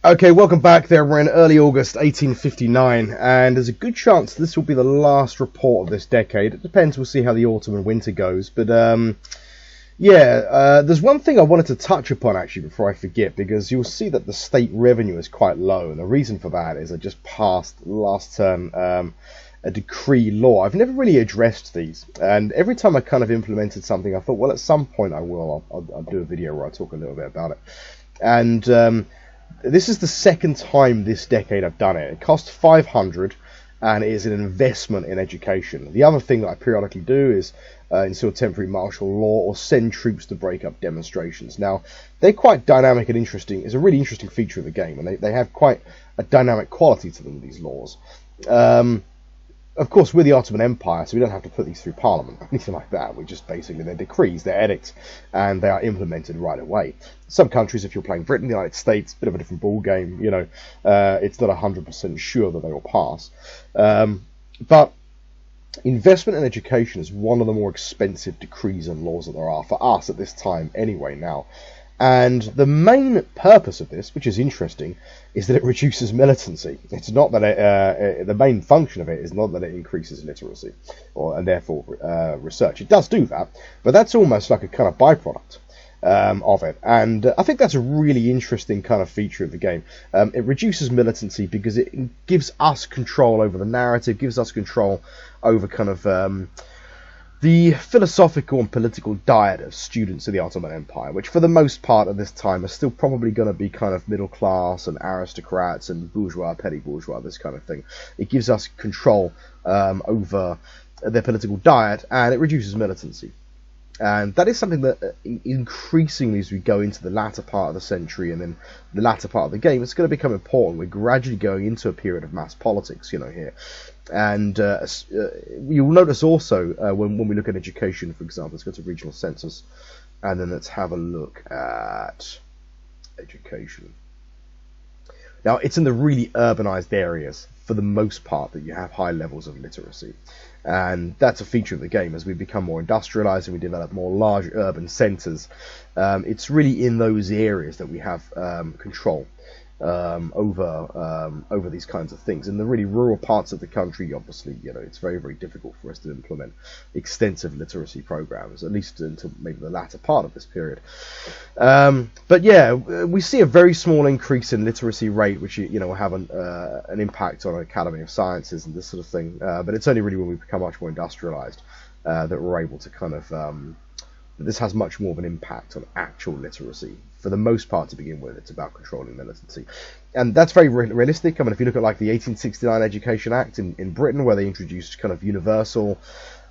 Okay, welcome back there. We're in early August 1859, and there's a good chance this will be the last report of this decade. It depends, we'll see how the autumn and winter goes. But, there's one thing I wanted to touch upon, actually, before I forget, because you'll see that the state revenue is quite low, and the reason for that is I just passed last term a decree law. I've never really addressed these, and every time I kind of implemented something, I thought, well, at some point I will. I'll do a video where I talk a little bit about it. And this is the second time this decade I've done it. It costs 500, and it is an investment in education. The other thing that I periodically do is insert temporary martial law or send troops to break up demonstrations. Now, they're quite dynamic and interesting. It's a really interesting feature of the game, and they have quite a dynamic quality to them, these laws. Of course, we're the Ottoman Empire, so we don't have to put these through Parliament or anything like that. We just basically, they're decrees, they're edicts, and they are implemented right away. Some countries, if you're playing Britain, the United States, a bit of a different ball game. It's not 100% sure that they will pass. But investment in education is one of the more expensive decrees and laws that there are for us at this time anyway now. And the main purpose of this, which is interesting, is that it reduces militancy. It's not that the main function of it is not that it increases literacy and therefore research. It does do that, but that's almost like a kind of byproduct of it. And I think that's a really interesting kind of feature of the game. It reduces militancy because it gives us control over the narrative, gives us control over kind of the philosophical and political diet of students of the Ottoman Empire, which for the most part at this time are still probably going to be kind of middle class and aristocrats and bourgeois, petty bourgeois, this kind of thing. It gives us control over their political diet, and it reduces militancy. And that is something that increasingly, as we go into the latter part of the century and then the latter part of the game, it's going to become important. We're gradually going into a period of mass politics, here. And you'll notice also when we look at education, for example, let's go to regional census, and then let's have a look at education. Now, it's in the really urbanized areas, for the most part, that you have high levels of literacy. And that's a feature of the game. As we become more industrialized and we develop more large urban centers, it's really in those areas that we have control over these kinds of things. In the really rural parts of the country, obviously, it's very, very difficult for us to implement extensive literacy programs, at least until maybe the latter part of this period. But yeah, we see a very small increase in literacy rate, which will have an impact on Academy of Sciences and this sort of thing. But it's only really when we become much more industrialized that we're able to kind of this has much more of an impact on actual literacy. For the most part, to begin with, it's about controlling militancy. And that's very realistic. I mean, if you look at like the 1869 Education Act in Britain, where they introduced kind of universal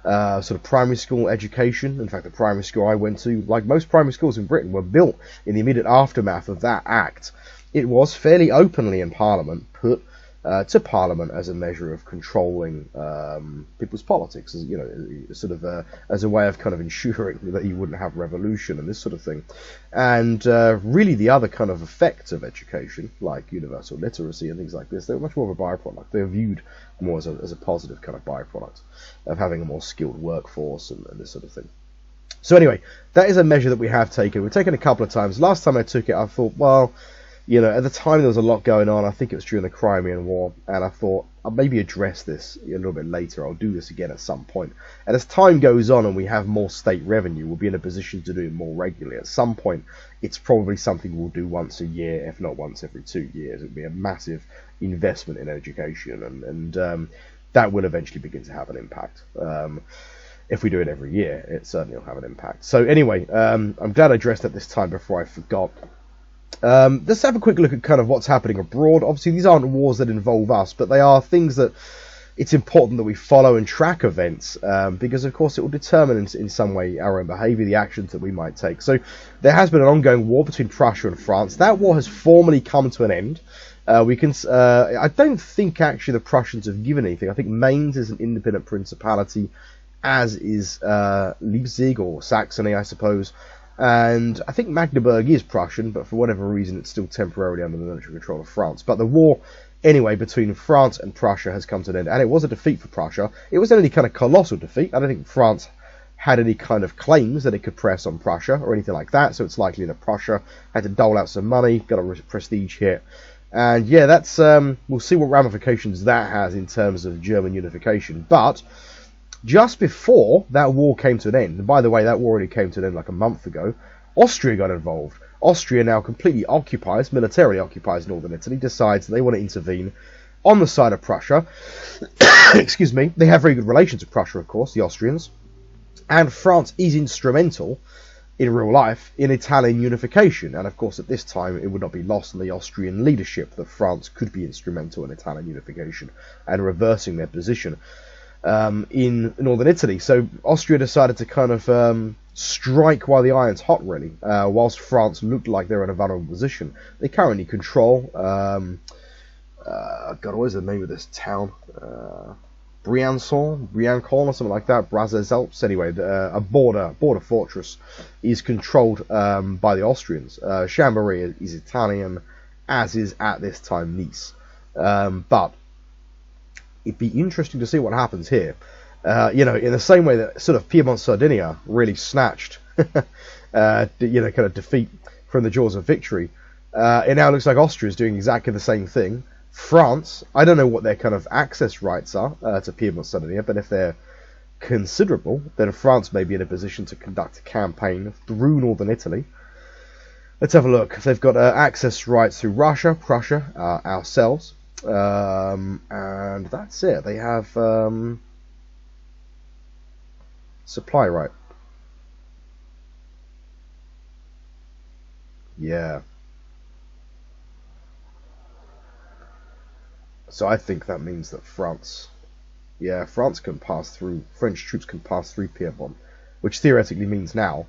sort of primary school education. In fact, the primary school I went to, like most primary schools in Britain, were built in the immediate aftermath of that act. It was fairly openly in Parliament put to Parliament as a measure of controlling people's politics, as a way of kind of ensuring that you wouldn't have revolution and this sort of thing. And really the other kind of effects of education, like universal literacy and things like this, they're much more of a byproduct. They're viewed more as a positive kind of byproduct of having a more skilled workforce and this sort of thing. So anyway, that is a measure that we have taken. We've taken it a couple of times. Last time I took it, I thought, well, at the time there was a lot going on. I think it was during the Crimean War, and I thought I'll maybe address this a little bit later. I'll do this again at some point. And as time goes on and we have more state revenue, we'll be in a position to do it more regularly. At some point, it's probably something we'll do once a year, if not once every 2 years. It'll be a massive investment in education, and that will eventually begin to have an impact. If we do it every year, it certainly will have an impact. So anyway, I'm glad I addressed that this time before I forgot. Let's have a quick look at kind of what's happening abroad. Obviously, these aren't wars that involve us, but they are things that it's important that we follow and track events, because, of course, it will determine in some way our own behaviour, the actions that we might take. So there has been an ongoing war between Prussia and France. That war has formally come to an end. I don't think, actually, the Prussians have given anything. I think Mainz is an independent principality, as is Leipzig or Saxony, I suppose. And I think Magdeburg is Prussian, but for whatever reason it's still temporarily under the military control of France. But the war, anyway, between France and Prussia has come to an end, and it was a defeat for Prussia. It wasn't any kind of colossal defeat. I don't think France had any kind of claims that it could press on Prussia or anything like that, so it's likely that Prussia had to dole out some money, got a prestige hit, And yeah, that's we'll see what ramifications that has in terms of German unification. But just before that war came to an end, and by the way, that war already came to an end like a month ago, Austria got involved. Austria now completely militarily occupies northern Italy, decides they want to intervene on the side of Prussia. Excuse me. They have very good relations with Prussia, of course, the Austrians. And France is instrumental in real life in Italian unification. And of course, at this time, it would not be lost on the Austrian leadership that France could be instrumental in Italian unification and reversing their position in northern Italy. So Austria decided to kind of strike while the iron's hot, really, whilst France looked like they're in a vulnerable position. They currently control, God, what is the name of this town? Briançon or something like that, Brazos Alps. Anyway, a border fortress is controlled by the Austrians. Chambéry is Italian, as is at this time Nice. But it'd be interesting to see what happens here. In the same way that sort of Piedmont, Sardinia really snatched, kind of defeat from the jaws of victory. It now looks like Austria is doing exactly the same thing. France, I don't know what their kind of access rights are to Piedmont, Sardinia, but if they're considerable, then France may be in a position to conduct a campaign through northern Italy. Let's have a look. They've got access rights through Russia, Prussia, ourselves, and that's it. They have supply right. Yeah. So I think that means that France can pass through, French troops can pass through Piedmont, which theoretically means now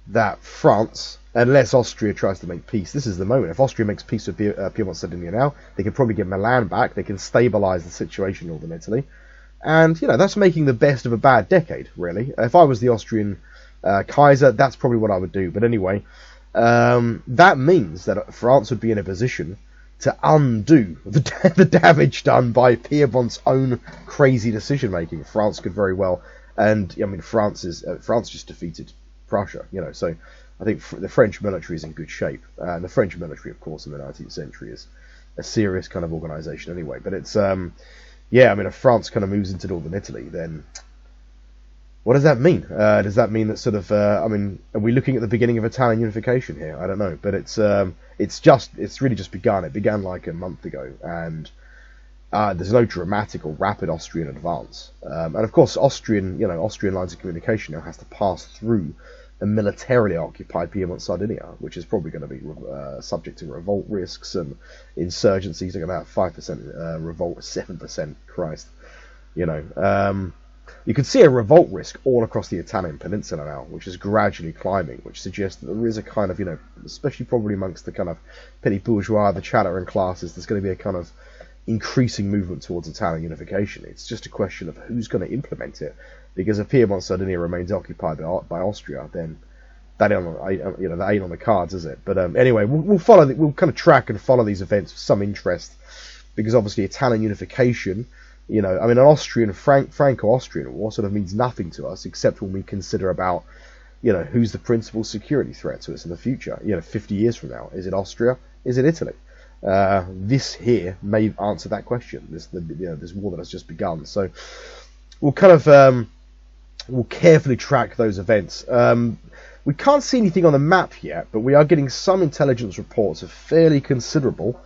that France, unless Austria tries to make peace, this is the moment. If Austria makes peace with Piedmont, Sardinia now, they can probably get Milan back, they can stabilise the situation in northern Italy, and, that's making the best of a bad decade, really. If I was the Austrian Kaiser, that's probably what I would do. But anyway, that means that France would be in a position to undo the damage done by Piedmont's own crazy decision making. France could very well, and France just defeated Prussia, so I think the French military is in good shape, and the French military, of course, in the 19th century is a serious kind of organisation anyway. But it's if France kind of moves into northern Italy, then what does that mean? Does that mean that sort of, are we looking at the beginning of Italian unification here? I don't know, but it's really just begun. It began like a month ago, and there's no dramatic or rapid Austrian advance. And of course, Austrian lines of communication now has to pass through a militarily occupied Piedmont, Sardinia, which is probably going to be subject to revolt risks and insurgencies. They're going to have 5% revolt, 7%. Christ, you can see a revolt risk all across the Italian peninsula now, which is gradually climbing, which suggests that there is a kind of, especially probably amongst the kind of petty bourgeois, the chattering classes, there's going to be a kind of increasing movement towards Italian unification. It's just a question of who's going to implement it, because if Piedmont, Sardinia remains occupied by Austria, then that ain't on the cards, is it? But anyway, we'll kind of track and follow these events with some interest, because obviously Italian unification, an Austrian, Franco-Austrian war sort of means nothing to us, except when we consider about, who's the principal security threat to us in the future. 50 years from now, is it Austria? Is it Italy? This here may answer that question. This war that has just begun. So we'll kind of we'll carefully track those events. We can't see anything on the map yet, but we are getting some intelligence reports of fairly considerable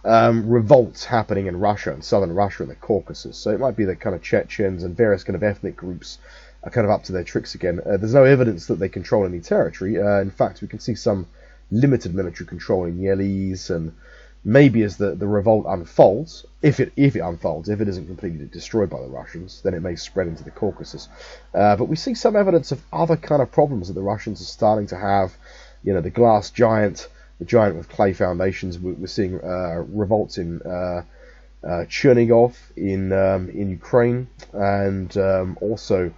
revolts happening in Russia and southern Russia and the Caucasus. So it might be that kind of Chechens and various kind of ethnic groups are kind of up to their tricks again. There's no evidence that they control any territory. In fact, we can see some limited military control in Yelis, and maybe as the revolt unfolds, if it unfolds, if it isn't completely destroyed by the Russians, then it may spread into the Caucasus. But we see some evidence of other kind of problems that the Russians are starting to have. The glass giant, the giant with clay foundations. We're seeing revolts in Chernigov in Ukraine, and also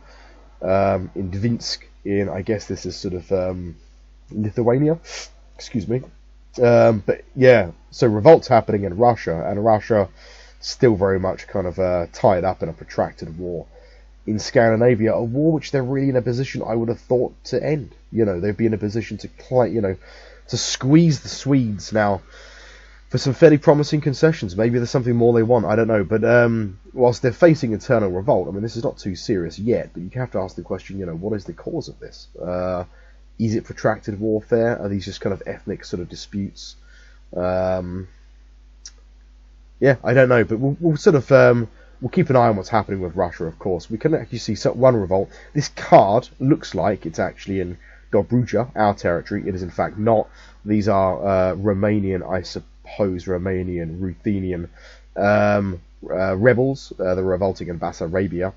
in Dvinsk in, I guess this is sort of Lithuania. Excuse me. But yeah, so revolts happening in Russia, and Russia still very much kind of tied up in a protracted war in Scandinavia, a war which they're really in a position, I would have thought, to end. They'd be in a position to to squeeze the Swedes now. for some fairly promising concessions. Maybe there's something more they want, I don't know. But whilst they're facing internal revolt, I mean, this is not too serious yet, but you have to ask the question, what is the cause of this? Is it protracted warfare? Are these just kind of ethnic sort of disputes? Yeah, I don't know, but we'll sort of we'll keep an eye on what's happening with Russia, of course. We can actually see one revolt. This card looks like it's actually in Dobruja, our territory. It is in fact not. These are Romanian, I suppose, Romanian, Ruthenian rebels. They're revolting in Bessarabia.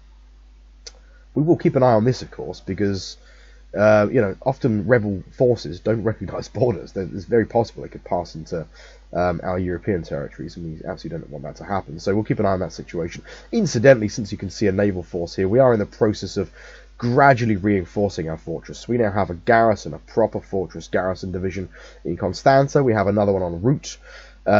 We will keep an eye on this, of course, because often rebel forces don't recognise borders. It's very possible they could pass into our European territories, and we absolutely don't want that to happen. So we'll keep an eye on that situation. Incidentally, since you can see a naval force here, we are in the process of gradually reinforcing our fortress. We now have a garrison, a proper fortress garrison division in Constanza. We have another one en route.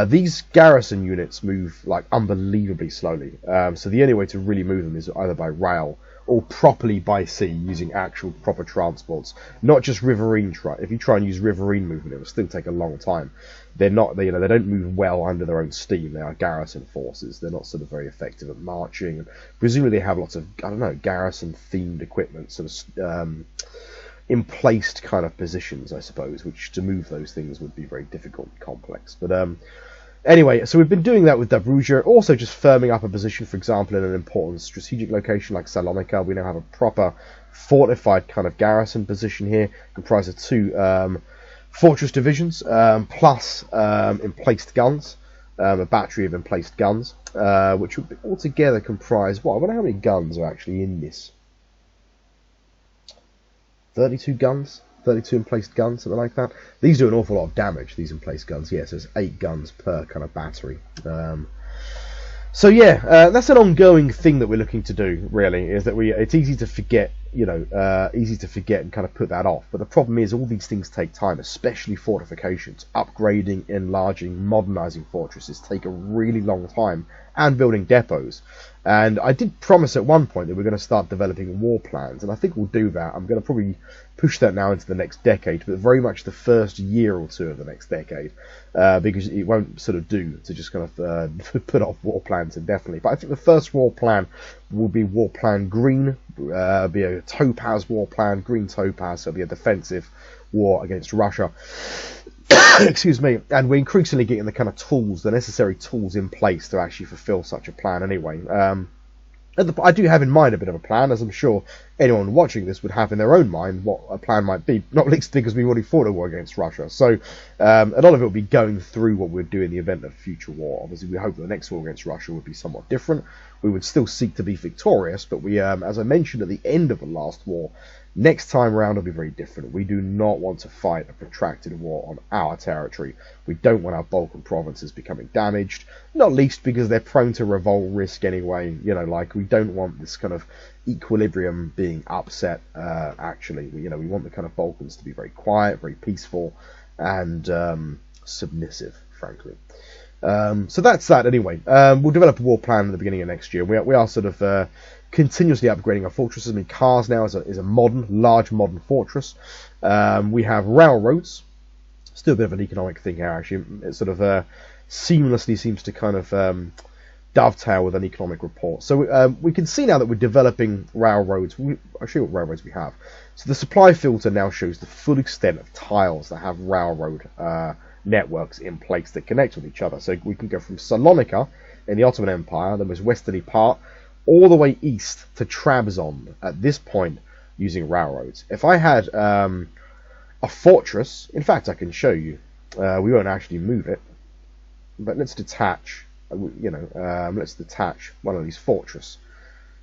These garrison units move like unbelievably slowly. So the only way to really move them is either by rail or properly by sea, using actual proper transports, not just riverine. If you try and use riverine movement, it will still take a long time. They're not, they don't move well under their own steam. They are garrison forces. They're not sort of very effective at marching. Presumably they have lots of, garrison themed equipment, sort of emplaced kind of positions, I suppose, which to move those things would be very difficult and complex. But anyway, so we've been doing that with Dobruja, also just firming up a position, for example, in an important strategic location like Salonika. We now have a proper fortified kind of garrison position here, comprised of two fortress divisions, plus emplaced guns, a battery of emplaced guns, which would altogether comprise, I wonder how many guns are actually in this. 32 guns? 32 emplaced guns, something like that. These do an awful lot of damage, these emplaced guns. Yes, there's 8 guns per kind of battery. So yeah, that's an ongoing thing that we're looking to do, really, is that it's easy to forget, easy to forget and kind of put that off. But the problem is all these things take time, especially fortifications. Upgrading, enlarging, modernizing fortresses take a really long time, and building depots. And I did promise at one point that we're going to start developing war plans, and I think we'll do that. I'm going to probably push that now into the next decade, but very much the first year or two of the next decade, because it won't sort of do to just kind of put off war plans indefinitely. But I think the first war plan will be War Plan Green, be a topaz war plan, green topaz, so it'll be a defensive war against Russia. Excuse me, and we're increasingly getting the kind of tools, the necessary tools in place to actually fulfill such a plan anyway. I do have in mind a bit of a plan, as I'm sure anyone watching this would have in their own mind what a plan might be, not least because we've already fought a war against Russia. So a lot of it will be going through what we'd do in the event of future war. Obviously, we hope that the next war against Russia would be somewhat different. We would still seek to be victorious, but we, as I mentioned at the end of the last war, next time around will be very different. We do not want to fight a protracted war on our territory. We don't want our Balkan provinces becoming damaged, not least because they're prone to revolt risk anyway. We don't want this kind of equilibrium being upset, actually. We want the kind of Balkans to be very quiet, very peaceful, and submissive, frankly. So that's that anyway. We'll develop a war plan at the beginning of next year. We are sort of continuously upgrading our fortresses. I mean, Kars now is a large modern fortress. We have railroads. Still a bit of an economic thing here, actually. It sort of seamlessly seems to kind of dovetail with an economic report. So we can see now that we're developing railroads. I'll show you what railroads we have. So the supply filter now shows the full extent of tiles that have railroad networks in place that connect with each other. So we can go from Salonika in the Ottoman Empire, the most westerly part, all the way east to Trabzon at this point using railroads. If I had a fortress, in fact I can show you, we won't actually move it, but let's detach, let's detach one of these fortress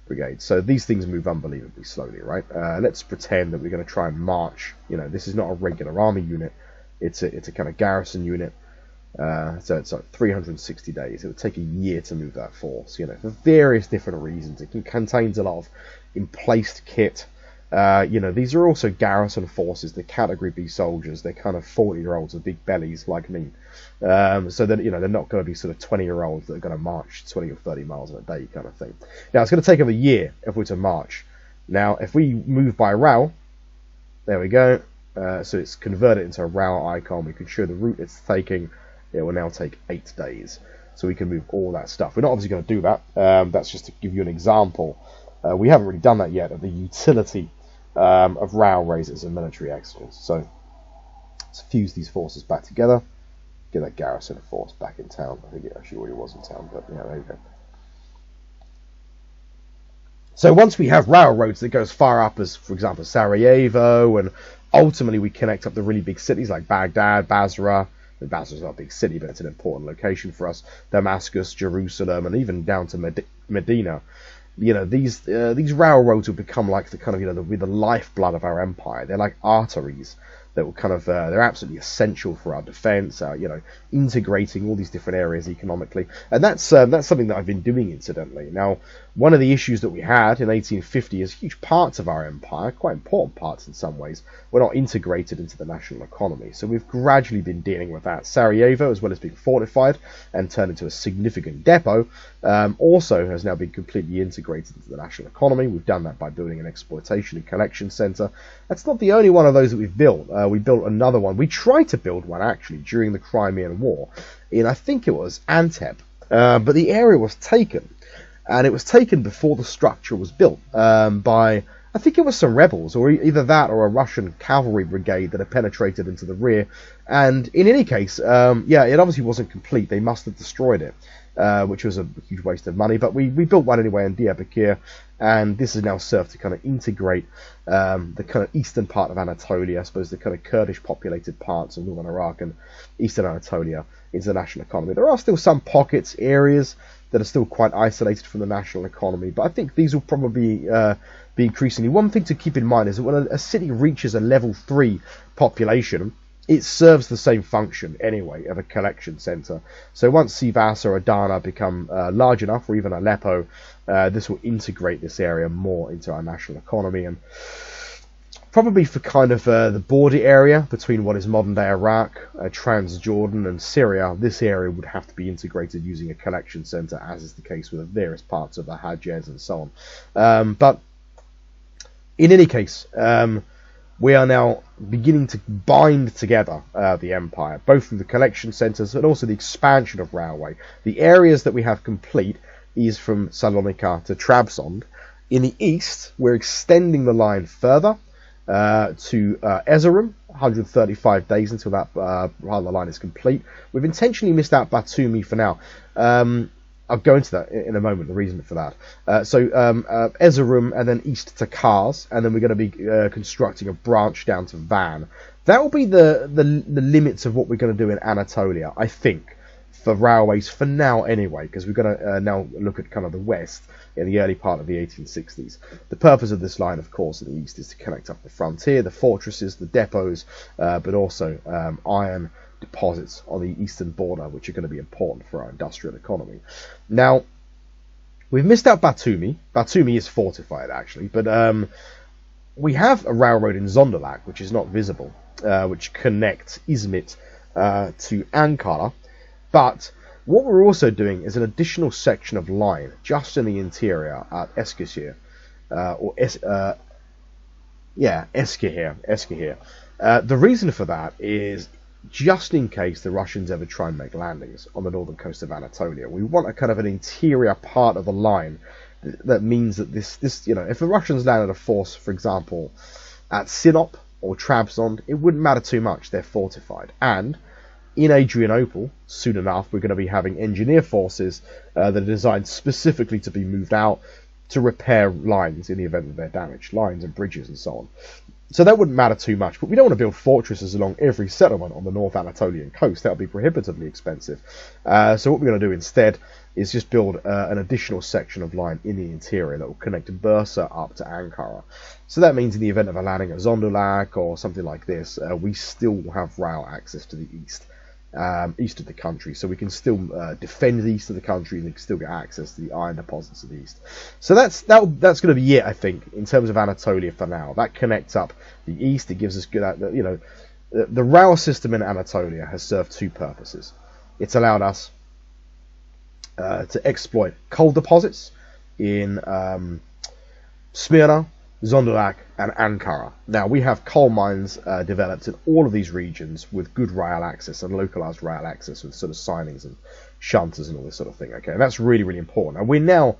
brigades. So these things move unbelievably slowly, right? Let's pretend that we're going to try and march. This is not a regular army unit. It's a kind of garrison unit. So it's like 360 days. It would take a year to move that force, for various different reasons. It contains a lot of emplaced kit. These are also garrison forces. They're category B soldiers. They're kind of 40-year-olds with big bellies like me. So that they're not going to be sort of 20-year-olds that are going to march 20 or 30 miles in a day kind of thing. Now it's going to take them a year if we're to march. Now if we move by rail, there we go. So it's converted into a rail icon. We can show the route it's taking. it will now take 8 days. So we can move all that stuff. We're not obviously going to do that. That's just to give you an example. We haven't really done that yet of the utility of railways as a military excellence. So let's fuse these forces back together. Get that garrison force back in town. I think it actually already was in town, but yeah, there you go. So once we have railroads that go as far up as, for example, Sarajevo, and ultimately we connect up the really big cities like Baghdad, Basra. Basra's not a big city, but it's an important location for us. Damascus, Jerusalem, and even down to Medina. These railroads will become like the kind of the lifeblood of our empire. They're like arteries that will kind of they're absolutely essential for our defense. Integrating all these different areas economically, and that's something that I've been doing incidentally. Now, one of the issues that we had in 1850 is huge parts of our empire, quite important parts in some ways, were not integrated into the national economy. So we've gradually been dealing with that. Sarajevo, as well as being fortified and turned into a significant depot, also has now been completely integrated into the national economy. We've done that by building an exploitation and collection centre. That's not the only one of those that we've built. We built another one. We tried to build one actually during the Crimean War in, I think it was Antep, but the area was taken. And it was taken before the structure was built by, I think it was some rebels, or either that or a Russian cavalry brigade that had penetrated into the rear. And in any case, it obviously wasn't complete. They must have destroyed it, which was a huge waste of money. But we built one anyway in Diyarbakir, and this has now served to kind of integrate the kind of eastern part of Anatolia, I suppose the kind of Kurdish populated parts of northern Iraq and eastern Anatolia into the national economy. There are still some pockets, areas that are still quite isolated from the national economy, but I think these will probably be increasingly. One thing to keep in mind is that when a city reaches a level 3 population, it serves the same function anyway of a collection centre. So once Sivas or Adana become large enough, or even Aleppo, this will integrate this area more into our national economy. And probably for kind of the border area between what is modern-day Iraq, Transjordan, and Syria, this area would have to be integrated using a collection centre, as is the case with the various parts of the Hejaz and so on. But in any case, we are now beginning to bind together the empire, both through the collection centres and also the expansion of railway. The areas that we have complete is from Salonika to Trabzon. In the east, we're extending the line further to Erzurum, 135 days until that part of the line is complete. We've intentionally missed out Batumi for now. I'll go into that in a moment, the reason for that. Erzurum and then east to Kars, and then we're going to be constructing a branch down to Van. That will be the limits of what we're going to do in Anatolia, I think, for railways for now anyway, because we're going to now look at kind of the west in the early part of the 1860s. The purpose of this line, of course, in the east is to connect up the frontier, the fortresses, the depots, but also iron deposits on the eastern border, which are going to be important for our industrial economy. Now, we've missed out Batumi. Batumi is fortified, actually, but we have a railroad in Zonderlag, which is not visible, which connects Izmit to Ankara. But what we're also doing is an additional section of line just in the interior at Eskişehir, Eskişehir. The reason for that is just in case the Russians ever try and make landings on the northern coast of Anatolia. We want a kind of an interior part of the line that means that this if the Russians landed a force, for example, at Sinop or Trabzon, it wouldn't matter too much. They're fortified. And in Adrianople, soon enough, we're going to be having engineer forces that are designed specifically to be moved out to repair lines in the event that they're damaged, lines and bridges and so on. So that wouldn't matter too much, but we don't want to build fortresses along every settlement on the North Anatolian coast. That would be prohibitively expensive. So what we're going to do instead is just build an additional section of line in the interior that will connect Bursa up to Ankara. So that means in the event of a landing at Zonderlag or something like this, we still have rail access to the east of the country, so we can still defend the east of the country and still get access to the iron deposits of the east. So that's going to be it, I think, in terms of Anatolia for now. That connects up the east. It gives us good, the rail system in Anatolia has served two purposes. It's allowed us to exploit coal deposits in Smyrna, Zonguldak, and Ankara. Now, we have coal mines developed in all of these regions with good rail access and localized rail access with sort of signings and shunters and all this sort of thing. Okay, and that's really, really important. And we now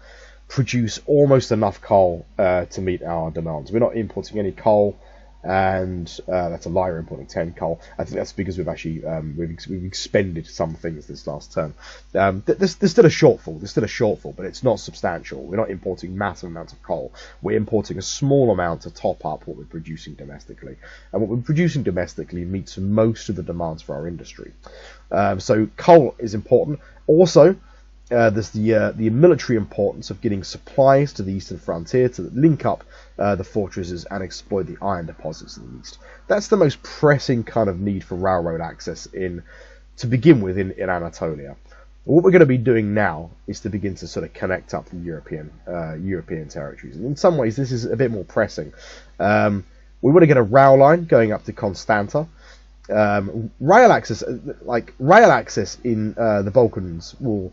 produce almost enough coal to meet our demands. We're not importing any coal, and that's a lie. We're importing 10 coal. I think that's because we've actually we've expended some things this last term. There's still a shortfall. But it's not substantial. We're not importing massive amounts of coal. We're importing a small amount to top up what we're producing domestically, and what we're producing domestically meets most of the demands for our industry. So coal is important. Also, there's the military importance of getting supplies to the eastern frontier to link up the fortresses and exploit the iron deposits in the east. That's the most pressing kind of need for railroad access to begin with in Anatolia. What we're going to be doing now is to begin to sort of connect up the European territories. And in some ways, this is a bit more pressing. We want to get a rail line going up to Constanta. Rail access in the Balkans will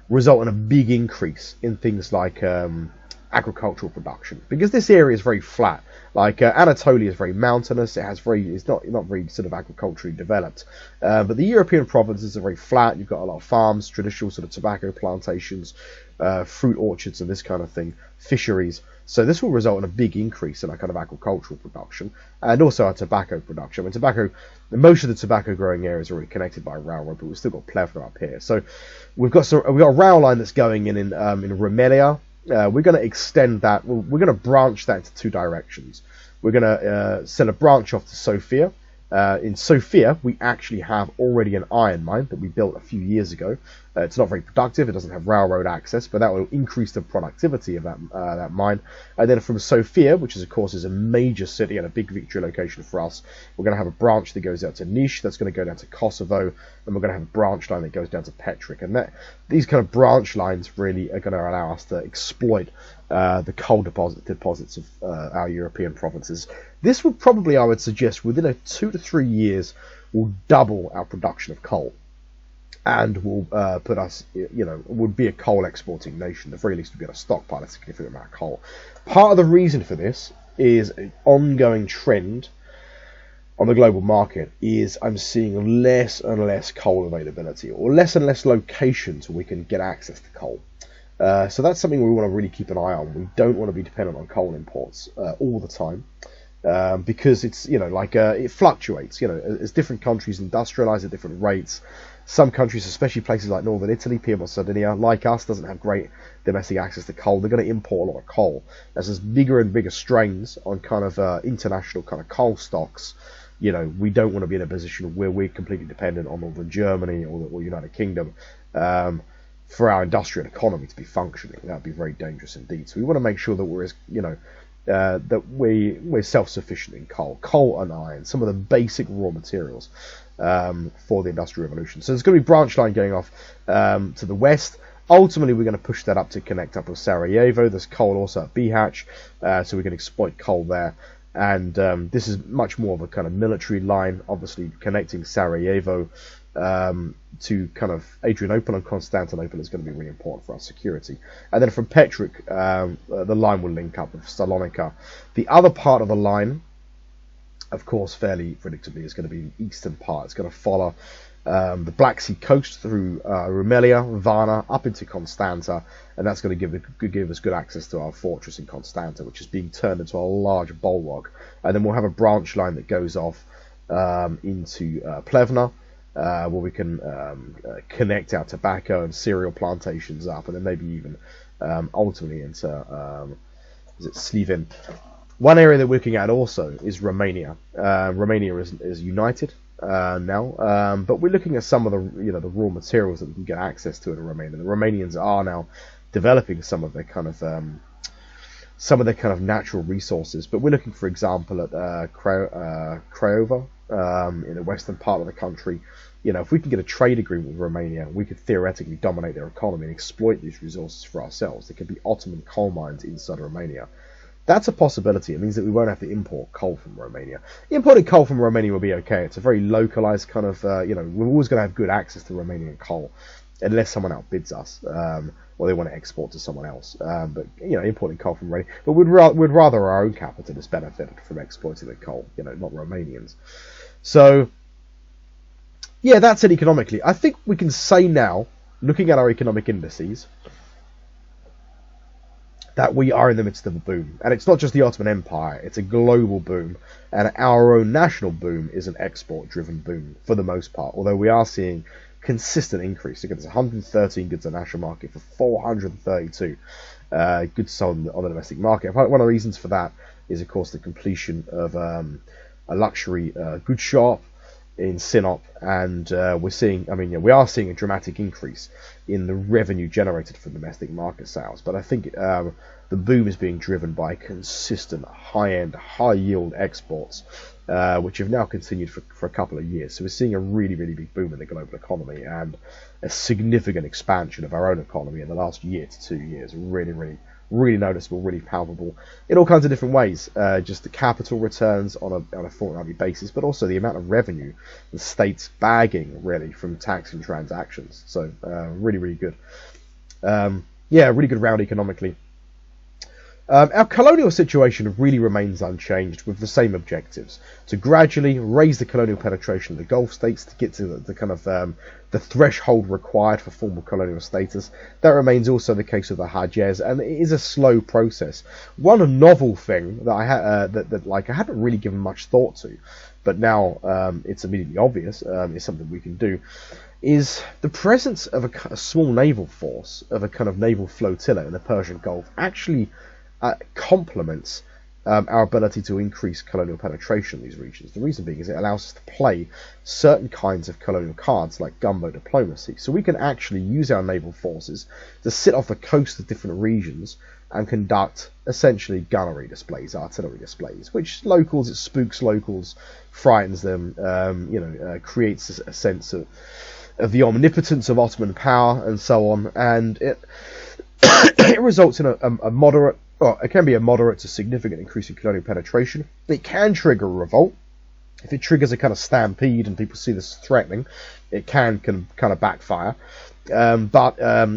result in a big increase in things like agricultural production, because this area is very flat. Like Anatolia is very mountainous. It's not very sort of agriculturally developed. But the European provinces are very flat. You've got a lot of farms, traditional sort of tobacco plantations, fruit orchards, and this kind of thing, fisheries. So this will result in a big increase in our kind of agricultural production and also our tobacco production. I mean, most of the tobacco growing areas are already connected by a railroad, but we've still got Plevna up here. So we've got a rail line that's going in Romania. We're going to extend that. We're going to branch that into two directions. We're going to send a branch off to Sofia. In Sofia, we actually have already an iron mine that we built a few years ago. It's not very productive. It doesn't have railroad access, but that will increase the productivity of that mine. And then from Sofia, which is, of course, is a major city and a big victory location for us, we're going to have a branch that goes out to Niš, that's going to go down to Kosovo, and we're going to have a branch line that goes down to Petric. And these kind of branch lines really are going to allow us to exploit the coal deposits of our European provinces. This would probably, I would suggest, within 2 to 3 years, will double our production of coal, and will put us, would be a coal exporting nation. At the very least, we'd be able to stockpile a significant amount of coal. Part of the reason for this is an ongoing trend on the global market. Is I'm seeing less and less coal availability, or less and less locations where we can get access to coal. So that's something we want to really keep an eye on. We don't want to be dependent on coal imports all the time. Because it's, it fluctuates, as different countries industrialize at different rates. Some countries, especially places like northern Italy, Piedmont, Sardinia, like us, doesn't have great domestic access to coal. They're going to import a lot of coal. As there's bigger and bigger strains on kind of international kind of coal stocks, we don't want to be in a position where we're completely dependent on northern Germany or United Kingdom for our industrial economy to be functioning. That would be very dangerous indeed. So we want to make sure that we're self-sufficient in coal and iron, some of the basic raw materials for the Industrial Revolution. So there's going to be a branch line going off to the west. Ultimately, we're going to push that up to connect up with Sarajevo. There's coal also at Bihać, so we can exploit coal there. And this is much more of a kind of military line, obviously connecting Sarajevo to kind of Adrianople and Constantinople is going to be really important for our security. And then from Petric, the line will link up with Salonika. The other part of the line, of course, fairly predictably, is going to be the eastern part. It's going to follow the Black Sea coast through Rumelia, Varna, up into Constanta, and that's going to give us good access to our fortress in Constanta, which is being turned into a large bulwark. And then we'll have a branch line that goes off into Plevna, where we can connect our tobacco and cereal plantations up, and then maybe even ultimately into Slivin. One area that we're looking at also is Romania. Romania is united now, but we're looking at some of the the raw materials that we can get access to in Romania. The Romanians are now developing some of their kind of natural resources, but we're looking, for example, at Craiova in the western part of the country. If we can get a trade agreement with Romania, we could theoretically dominate their economy and exploit these resources for ourselves. There could be Ottoman coal mines inside Romania. That's a possibility. It means that we won't have to import coal from Romania. Importing coal from Romania will be okay. It's a very localized kind of, we're always going to have good access to Romanian coal. unless someone outbids us, or they want to export to someone else. But importing coal from Romania, but we'd rather our own capitalists benefited from exploiting the coal, not Romanians. So yeah, that's it economically. I think we can say now, looking at our economic indices, that we are in the midst of a boom. And it's not just the Ottoman Empire, it's a global boom. And our own national boom is an export-driven boom for the most part, although we are seeing consistent increase. Look at this, 113 goods on the national market for 432 goods sold on the domestic market. One of the reasons for that is, of course, the completion of a luxury goods shop in Sinop, and we are seeing a dramatic increase in the revenue generated from domestic market sales. But I think the boom is being driven by consistent high-end, high-yield exports, which have now continued for a couple of years. So we're seeing a really, really big boom in the global economy and a significant expansion of our own economy in the last year to 2 years. Really, really, really noticeable, really palpable in all kinds of different ways. Just the capital returns on a fortnightly basis, but also the amount of revenue the state's bagging really from tax and transactions. So really, really good. Really good round economically. Our colonial situation really remains unchanged, with the same objectives: to gradually raise the colonial penetration of the Gulf states to get to the kind of the threshold required for formal colonial status. That remains also the case with the Hajez, and it is a slow process. One novel thing that I hadn't really given much thought to, but now it's immediately obvious, is something we can do, is the presence of a small naval force, of a kind of naval flotilla in the Persian Gulf, actually complements our ability to increase colonial penetration in these regions. The reason being is it allows us to play certain kinds of colonial cards like gunboat diplomacy. So we can actually use our naval forces to sit off the coast of different regions and conduct essentially gunnery displays, artillery displays, which it spooks locals, frightens them, creates a sense of the omnipotence of Ottoman power and so on, and it it results in a moderate, well, it can be a moderate to significant increase in colonial penetration. It can trigger a revolt. If it triggers a kind of stampede and people see this threatening, it can kind of backfire. But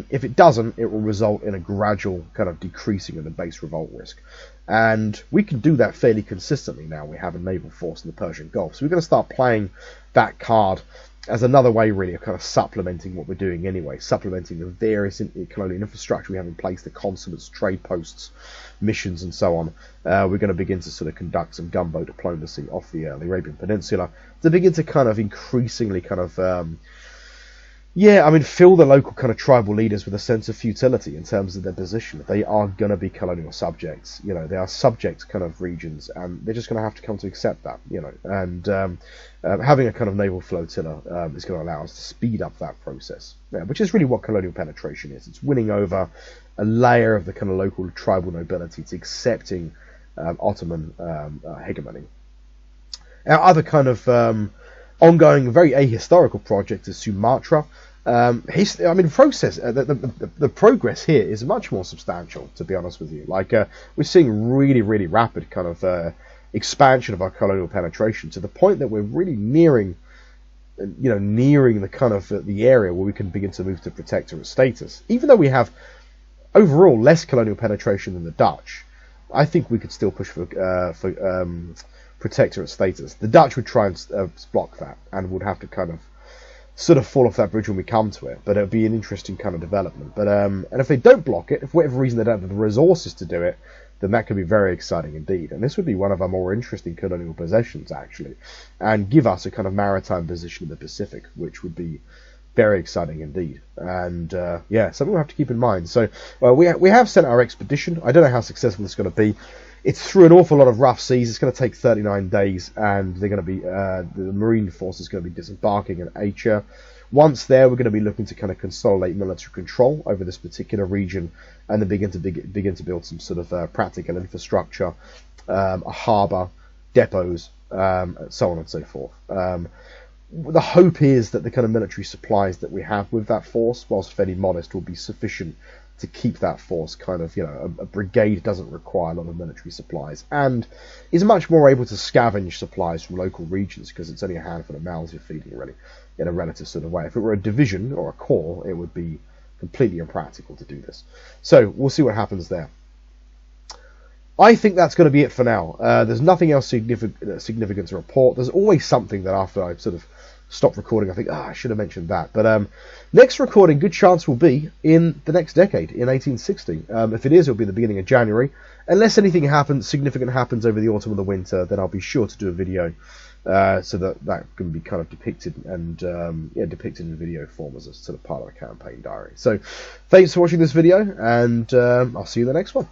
if it doesn't, it will result in a gradual kind of decreasing of the base revolt risk. And we can do that fairly consistently now. We have a naval force in the Persian Gulf. So we're going to start playing that card as another way, really, of kind of supplementing what we're doing anyway, supplementing the various colonial infrastructure we have in place, the consulates, trade posts, missions, and so on. We're going to begin to sort of conduct some gunboat diplomacy off the Arabian Peninsula to begin to kind of increasingly kind of fill the local kind of tribal leaders with a sense of futility in terms of their position. They are going to be colonial subjects. They are subject kind of regions, and they're just going to have to come to accept that. And having a kind of naval flotilla is going to allow us to speed up that process, which is really what colonial penetration is. It's winning over a layer of the kind of local tribal nobility to accepting Ottoman hegemony. Our other kind of ongoing, very ahistorical project is Sumatra. The progress here is much more substantial, to be honest with you. We're seeing really, really rapid kind of expansion of our colonial penetration to the point that we're really nearing the kind of the area where we can begin to move to protectorate status. Even though we have overall less colonial penetration than the Dutch, I think we could still push for protectorate status. The Dutch would try and block that, and would have to kind of sort of fall off that bridge when we come to it. But it would be an interesting kind of development. But and if they don't block it, if for whatever reason they don't have the resources to do it, then that could be very exciting indeed. And this would be one of our more interesting colonial possessions, actually, and give us a kind of maritime position in the Pacific, which would be very exciting indeed. And something we'll have to keep in mind. So we have sent our expedition. I don't know how successful it's going to be. It's through an awful lot of rough seas. It's going to take 39 days, and they're going to be the Marine Force is going to be disembarking in Acre. Once there, we're going to be looking to kind of consolidate military control over this particular region, and then begin to build some sort of practical infrastructure, a harbour, depots, so on and so forth. The hope is that the kind of military supplies that we have with that force, whilst fairly modest, will be sufficient to keep that force kind of, a brigade doesn't require a lot of military supplies, and is much more able to scavenge supplies from local regions, because it's only a handful of mouths you're feeding, really. in a relative sort of way. If it were a division or a corps, it would be completely impractical to do this. So we'll see what happens there. I think that's going to be it for now. There's nothing else significant to report. There's always something that after I sort of stop recording, I think, I should have mentioned that. But next recording, good chance will be in the next decade, in 1860. If it is, it'll be the beginning of January. Unless anything significant happens over the autumn or the winter, then I'll be sure to do a video so that can be kind of depicted and depicted in video form as a sort of part of a campaign diary. So thanks for watching this video, and I'll see you in the next one.